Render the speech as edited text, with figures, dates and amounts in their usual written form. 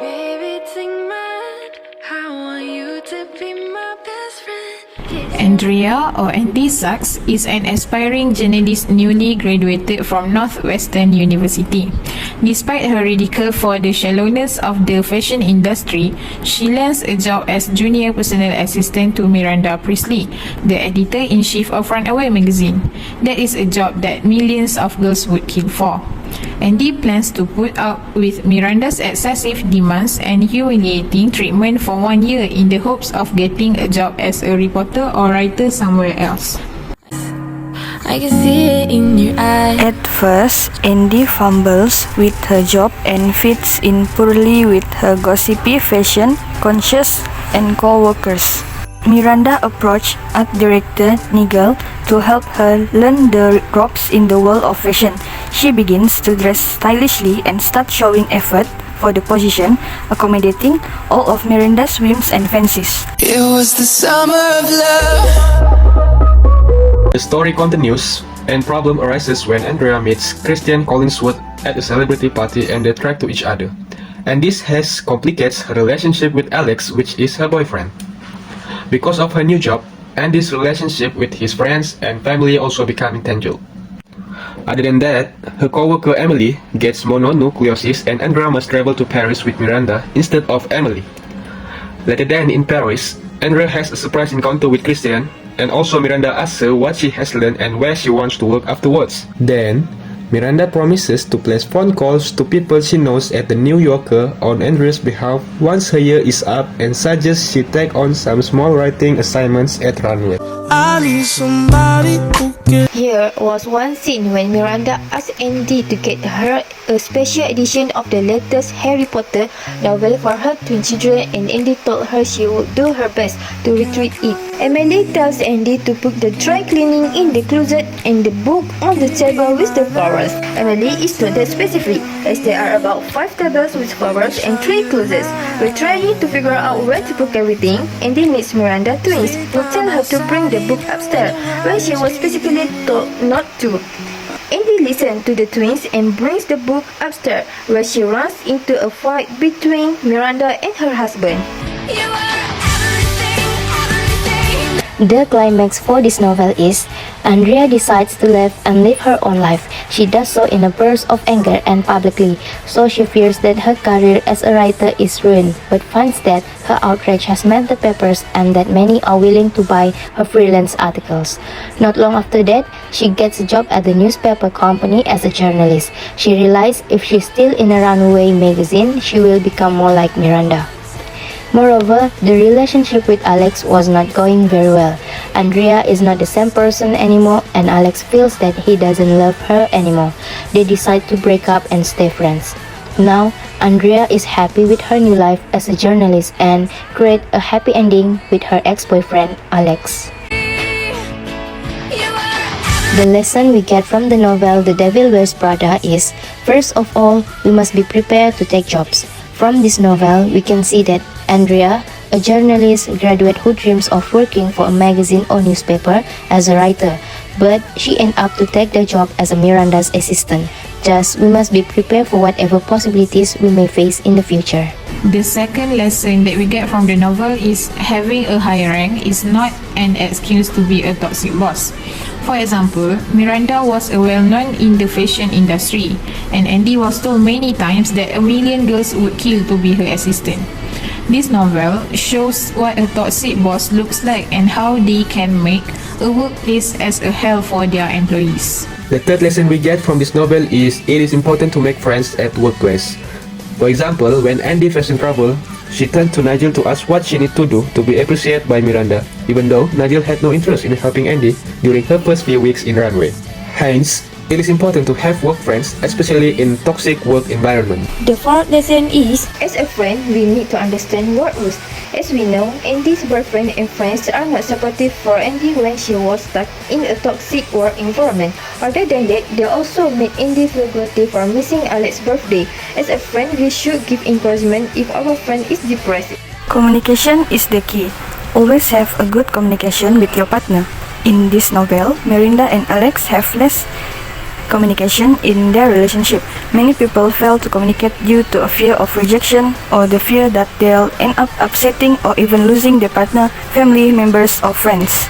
Baby, take mad. I want you to be my best friend. Andrea, or Andy Sachs, is an aspiring journalist newly graduated from Northwestern University. Despite her ridicule for the shallowness of the fashion industry, she lands a job as junior personal assistant to Miranda Priestley, the editor-in-chief of Runaway magazine. That is a job that millions of girls would kill for. Andy plans to put up with Miranda's excessive demands and humiliating treatment for 1 year in the hopes of getting a job as a reporter or writer somewhere else. I can see it in your eyes. At first, Andy fumbles with her job and fits in poorly with her gossipy fashion conscious and co-workers. Miranda approached art director Nigel to help her learn the ropes in the world of fashion. She begins to dress stylishly and starts showing effort for the position, accommodating all of Miranda's whims and fancies. It was the summer of love. The story continues, and problem arises when Andrea meets Christian Collinsworth at a celebrity party and they track to each other. And this has complicates her relationship with Alex, which is her boyfriend. Because of her new job, Andy's relationship with his friends and family also become entangled. Other than that, her co-worker Emily gets mononucleosis and Andrea must travel to Paris with Miranda instead of Emily. Later then in Paris, Andrea has a surprise encounter with Christian, and also Miranda asks her what she has learned and where she wants to work afterwards. Then, Miranda promises to place phone calls to people she knows at the New Yorker on Andrea's behalf once her year is up and suggests she take on some small writing assignments at Runway. I need somebody who can. Here was one scene when Miranda asked Andy to get her a special edition of the latest Harry Potter novel for her twin children, and Andy told her she would do her best to retrieve it. Emily tells Andy to put the dry cleaning in the closet and the book on the table with the flowers. Emily is not that specific, as there are about 5 tables with flowers and 3 closets. We're trying to figure out where to put everything. Andy meets Miranda twins who tell her to bring the book upstairs, when she was specifically told not to. Andy listens to the twins and brings the book upstairs, where she runs into a fight between Miranda and her husband. The climax for this novel is Andrea decides to live and live her own life. She does so in a burst of anger and publicly, so she fears that her career as a writer is ruined, but finds that her outrage has met the papers and that many are willing to buy her freelance articles. Not long after that, she gets a job at the newspaper company as a journalist. She realizes if she's still in a Runaway magazine, she will become more like Miranda. Moreover, the relationship with Alex was not going very well. Andrea is not the same person anymore, and Alex feels that he doesn't love her anymore. They decide to break up and stay friends. Now, Andrea is happy with her new life as a journalist and create a happy ending with her ex-boyfriend, Alex. The lesson we get from the novel The Devil Wears Prada is, first of all, we must be prepared to take jobs. From this novel, we can see that Andrea, a journalist graduate who dreams of working for a magazine or newspaper as a writer, but she ends up to take the job as a Miranda's assistant. Thus, we must be prepared for whatever possibilities we may face in the future. The second lesson that we get from the novel is having a high rank is not an excuse to be a toxic boss. For example, Miranda was well-known in the fashion industry, and Andy was told many times that a million girls would kill to be her assistant. This novel shows what a toxic boss looks like and how they can make a workplace as a hell for their employees. The third lesson we get from this novel is it is important to make friends at workplace. For example, when Andy faced in trouble, she turned to Nigel to ask what she needs to do to be appreciated by Miranda, even though Nigel had no interest in helping Andy during her first few weeks in Runway. Hence, it is important to have work friends, especially in toxic work environment. The fourth lesson is, as a friend, we need to understand work rules. As we know, Andy's boyfriend and friends are not supportive for Andy when she was stuck in a toxic work environment. Other than that, they also made Andy feel guilty for missing Alex's birthday. As a friend, we should give encouragement if our friend is depressed. Communication is the key. Always have a good communication with your partner. In this novel, Miranda and Alex have less communication in their relationship. Many people fail to communicate due to a fear of rejection or the fear that they'll end up upsetting or even losing their partner, family members, or friends.